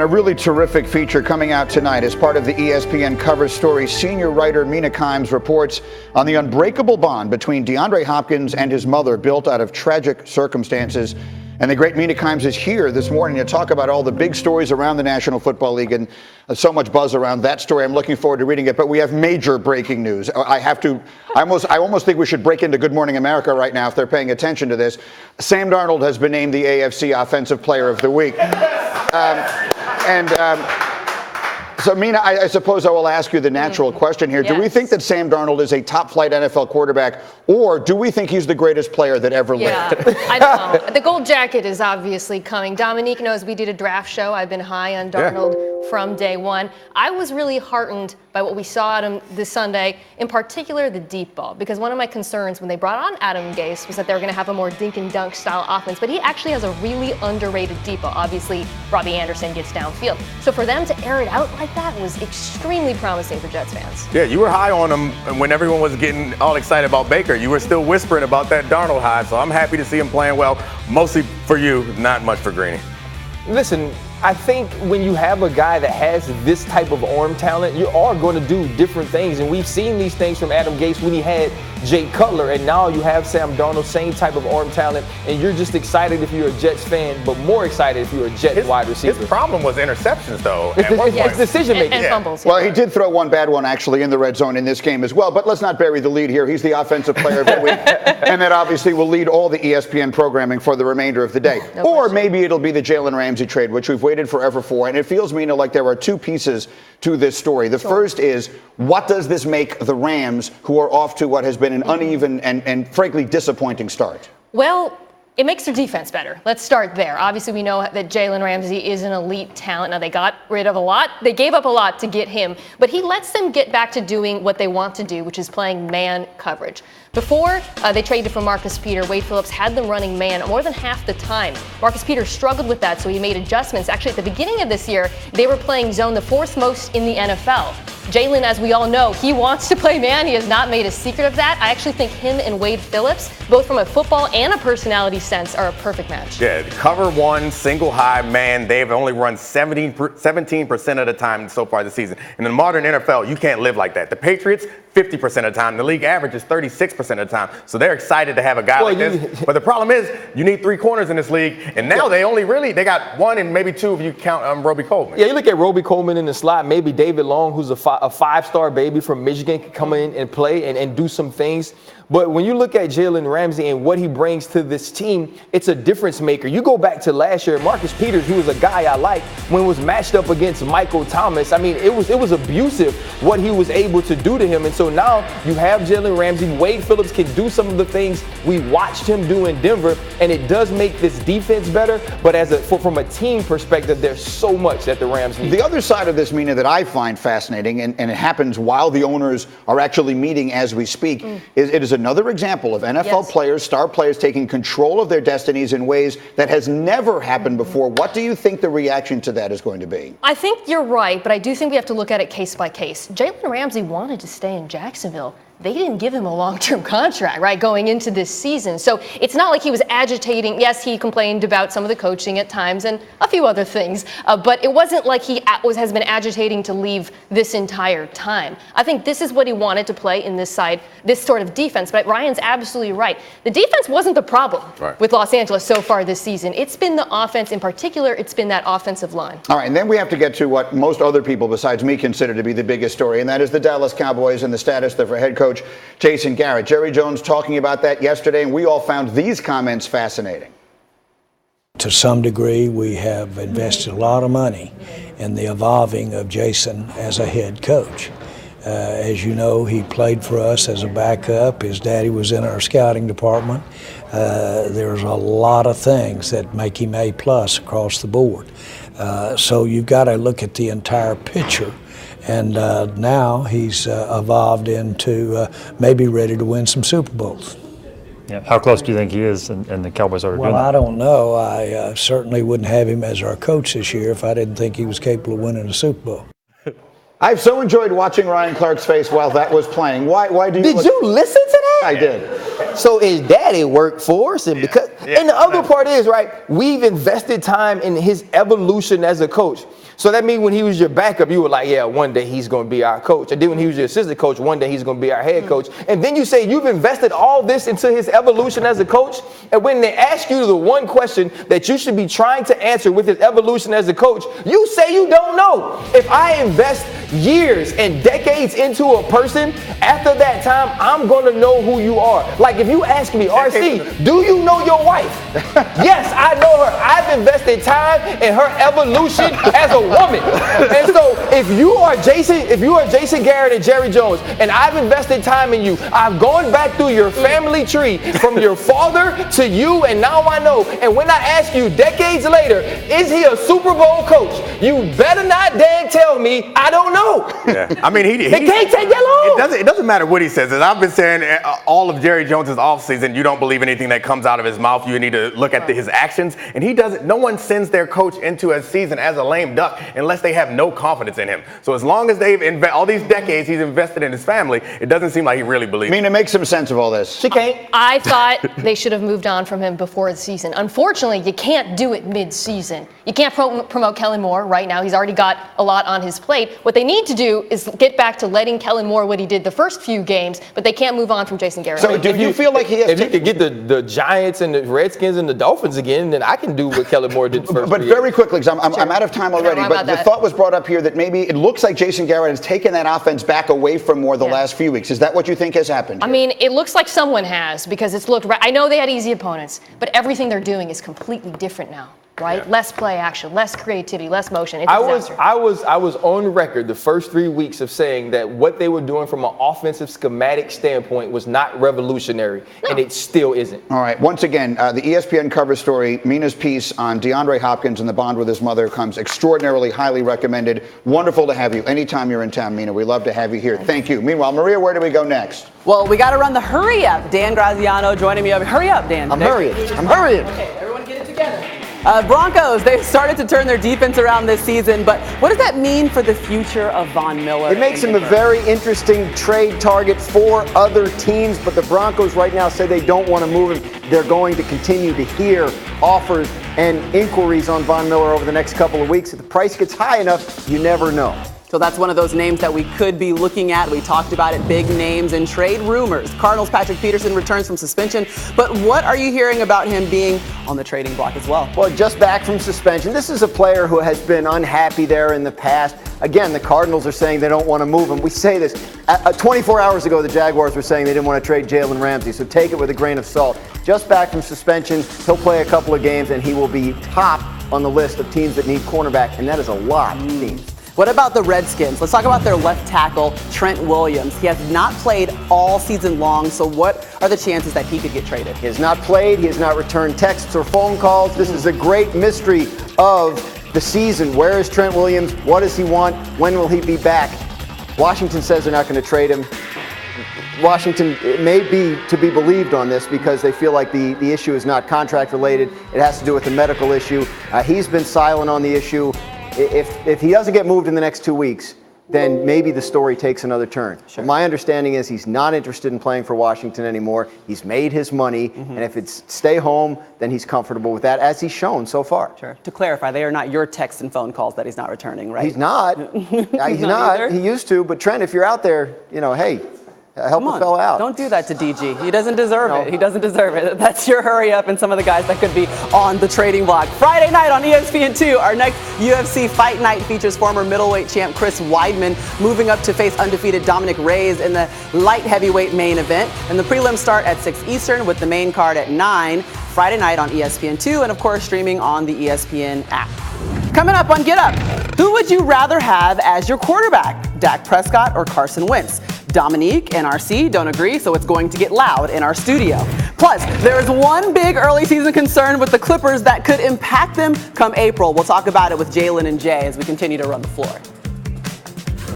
And a really terrific feature coming out tonight as part of the ESPN cover story. Senior writer Mina Kimes reports on the unbreakable bond between DeAndre Hopkins and his mother, built out of tragic circumstances. And the great Mina Kimes is here this morning to talk about all the big stories around the National Football League, and so much buzz around that story. I'm looking forward to reading it. But we have major breaking news. I almost think we should break into Good Morning America right now if they're paying attention to this. Sam Darnold has been named the AFC Offensive Player of the Week. So, Mina, I suppose I will ask you the natural question here. Yes. Do we think that Sam Darnold is a top-flight NFL quarterback, or do we think he's the greatest player that ever lived? I don't know. The gold jacket is obviously coming. Domonique knows we did a draft show. I've been high on Darnold from day one. I was really heartened by what we saw at him this Sunday, in particular the deep ball, because one of my concerns when they brought on Adam Gase was that they were going to have a more dink-and-dunk style offense, but he actually has a really underrated deep ball. Obviously, Robbie Anderson gets downfield. So for them to air it out like that was extremely promising for Jets fans. Yeah, you were high on him when everyone was getting all excited about Baker. You were still whispering about that Darnold high, so I'm happy to see him playing well. Mostly for you, not much for Greeny. Listen, I think when you have a guy that has this type of arm talent, you are going to do different things. And we've seen these things from Adam Gase when he had Jay Cutler, and now you have Sam Darnold, same type of arm talent, and you're just excited if you're a Jets fan, but more excited if you're a Jets wide receiver. His problem was interceptions, though. It's decision making. And fumbles. Well, he did throw one bad one, actually, in the red zone in this game as well. But let's not bury the lead here. He's the offensive player of the week, and that obviously will lead all the ESPN programming for the remainder of the day. Or maybe it'll be the Jalen Ramsey trade, which we've waited forever for. And it feels, Mina, like there are two pieces to this story. The first is, what does this make the Rams, who are off to what has been an uneven and frankly disappointing start? Well, it makes their defense better. Let's start there. Obviously, we know that Jalen Ramsey is an elite talent. Now, they got rid of a lot. They gave up a lot to get him. But he lets them get back to doing what they want to do, which is playing man coverage. Before they traded for Marcus Peters, Wade Phillips had them running man more than half the time. Marcus Peters struggled with that, so he made adjustments. Actually, at the beginning of this year, they were playing zone, the fourth most in the NFL. Jalen, as we all know, he wants to play man. He has not made a secret of that. I actually think him and Wade Phillips, both from a football and a personality sense, are a perfect match. Yeah, cover one, single high man. They've only run 17% of the time so far this season. In the modern NFL, you can't live like that. The Patriots, 50% of the time. The league average is 36% of the time. So they're excited to have a guy like this. But the problem is, you need three corners in this league. And now they got one and maybe two if you count Roby Coleman. Yeah, you look at Roby Coleman in the slot. Maybe David Long, who's a five-star baby from Michigan, can come in and play and do some things. But when you look at Jalen Ramsey and what he brings to this team, it's a difference maker. You go back to last year, Marcus Peters, who was a guy I liked, when was matched up against Michael Thomas. I mean, it was abusive what he was able to do to him. And so now you have Jalen Ramsey. Wade Phillips can do some of the things we watched him do in Denver, and it does make this defense better. But from a team perspective, there's so much that the Rams need. The other side of this, Mina, that I find fascinating, and it happens while the owners are actually meeting as we speak, is it is another example of NFL players, star players, taking control of their destinies in ways that has never happened before. What do you think the reaction to that is going to be? I think you're right, but I do think we have to look at it case by case. Jalen Ramsey wanted to stay in Jacksonville. They didn't give him a long-term contract, right, going into this season. So it's not like he was agitating. Yes, he complained about some of the coaching at times and a few other things, but it wasn't like he has been agitating to leave this entire time. I think this is what he wanted to play in this sort of defense. But Ryan's absolutely right. The defense wasn't the problem with Los Angeles so far this season. It's been the offense in particular. It's been that offensive line. All right, and then we have to get to what most other people besides me consider to be the biggest story, and that is the Dallas Cowboys and the status of their head coach, Jason Garrett. Jerry Jones talking about that yesterday, and we all found these comments fascinating. To some degree, we have invested a lot of money in the evolving of Jason as a head coach. As you know, he played for us as a backup. His daddy was in our scouting department. There's a lot of things that make him A+ across the board. So you've got to look at the entire picture. And now he's evolved into maybe ready to win some Super Bowls. Yeah. How close do you think he is and the Cowboys are doing that? Well, I don't know. I certainly wouldn't have him as our coach this year if I didn't think he was capable of winning a Super Bowl. I've so enjoyed watching Ryan Clark's face while that was playing. Why do you Did you listen to that? I did. So his daddy worked for us, and because Yeah. And the other part is, right, we've invested time in his evolution as a coach. So that means when he was your backup, you were like, yeah, one day he's going to be our coach. And then when he was your assistant coach, one day he's going to be our head coach. And then you say you've invested all this into his evolution as a coach. And when they ask you the one question that you should be trying to answer with his evolution as a coach, you say you don't know. If I invest years and decades into a person, after that time, I'm going to know who you are. Like if you ask me, RC, do you know your wife? Yes, I know her. I've invested time in her evolution as a woman. And so if you are Jason Garrett and Jerry Jones, and I've invested time in you, I've gone back through your family tree from your father to you, and now I know. And when I ask you decades later, is he a Super Bowl coach? You better not dang tell me I don't know. Yeah. I mean, it can't take that long. It doesn't matter what he says. As I've been saying all of Jerry Jones's offseason, you don't believe anything that comes out of his mouth. You need to look at his actions. And he doesn't. No one sends their coach into a season as a lame duck unless they have no confidence in him. So as long as they've all these decades he's invested in his family, it doesn't seem like he really believes. Mina, make some sense of all this. She can't. I thought they should have moved on from him before the season. Unfortunately, you can't do it mid-season. You can't promote Kellen Moore right now. He's already got a lot on his plate. What they need to do is get back to letting Kellen Moore what he did the first few games, but they can't move on from Jason Garrett. So do you feel like he has if he could get the Giants and the Redskins and the Dolphins again, then I can do what Kellen Moore did the first But few very years. quickly, because I'm out of time already, wrong but about the that. thought was brought up here that maybe it looks like Jason Garrett has taken that offense back away from Moore the last few weeks. Is that what you think has happened? I mean, it looks like someone has, because it's looked. I know they had easy opponents, but everything they're doing is completely different now, right? Yeah. Less play action, less creativity, less motion. It's I a was disaster. on record the first 3 weeks of saying that what they were doing from an offensive schematic standpoint was not revolutionary, and it still isn't. All right. Once again, the ESPN cover story, Mina's piece on DeAndre Hopkins and the bond with his mother comes extraordinarily highly recommended. Wonderful to have you. Anytime you're in town, Mina, we love to have you here. Thank you. Meanwhile, Maria, where do we go next? Well, we got to run the Hurry Up. Dan Graziano joining me over. Hurry up, Dan. I'm hurrying. Okay, everyone get it together. Broncos, they've started to turn their defense around this season, but what does that mean for the future of Von Miller? It makes him a very interesting trade target for other teams, but the Broncos right now say they don't want to move him. They're going to continue to hear offers and inquiries on Von Miller over the next couple of weeks. If the price gets high enough, you never know. So that's one of those names that we could be looking at. We talked about it, big names and trade rumors. Cardinals' Patrick Peterson returns from suspension, but what are you hearing about him being on the trading block as well? Well, just back from suspension. This is a player who has been unhappy there in the past. Again, the Cardinals are saying they don't want to move him. We say this. 24 hours ago, the Jaguars were saying they didn't want to trade Jalen Ramsey, so take it with a grain of salt. Just back from suspension, he'll play a couple of games, and he will be top on the list of teams that need cornerback, and that is a lot of teams. What about the Redskins? Let's talk about their left tackle, Trent Williams. He has not played all season long, so what are the chances that he could get traded? He has not played. He has not returned texts or phone calls. This is a great mystery of the season. Where is Trent Williams? What does he want? When will he be back? Washington says they're not going to trade him. Washington may be to be believed on this because they feel like the issue is not contract related. It has to do with the medical issue. He's been silent on the issue. If he doesn't get moved in the next 2 weeks, then maybe the story takes another turn. Sure. My understanding is he's not interested in playing for Washington anymore. He's made his money, and if it's stay home, then he's comfortable with that, as he's shown so far. Sure. To clarify, they are not your texts and phone calls that he's not returning, right? He's not. He's not. He used to. But Trent, if you're out there, hey, help a fella out. Don't do that to DG. He doesn't deserve it. He doesn't deserve it. That's your Hurry Up and some of the guys that could be on the trading block. Friday night on ESPN2, our next UFC Fight Night features former middleweight champ Chris Weidman moving up to face undefeated Dominic Reyes in the light heavyweight main event. And the prelims start at 6 Eastern with the main card at 9 Friday night on ESPN2 and, of course, streaming on the ESPN app. Coming up on Get Up, who would you rather have as your quarterback, Dak Prescott or Carson Wentz? Domonique and RC don't agree, so it's going to get loud in our studio. Plus, there is one big early season concern with the Clippers that could impact them come April. We'll talk about it with Jalen and Jay as we continue to run the floor.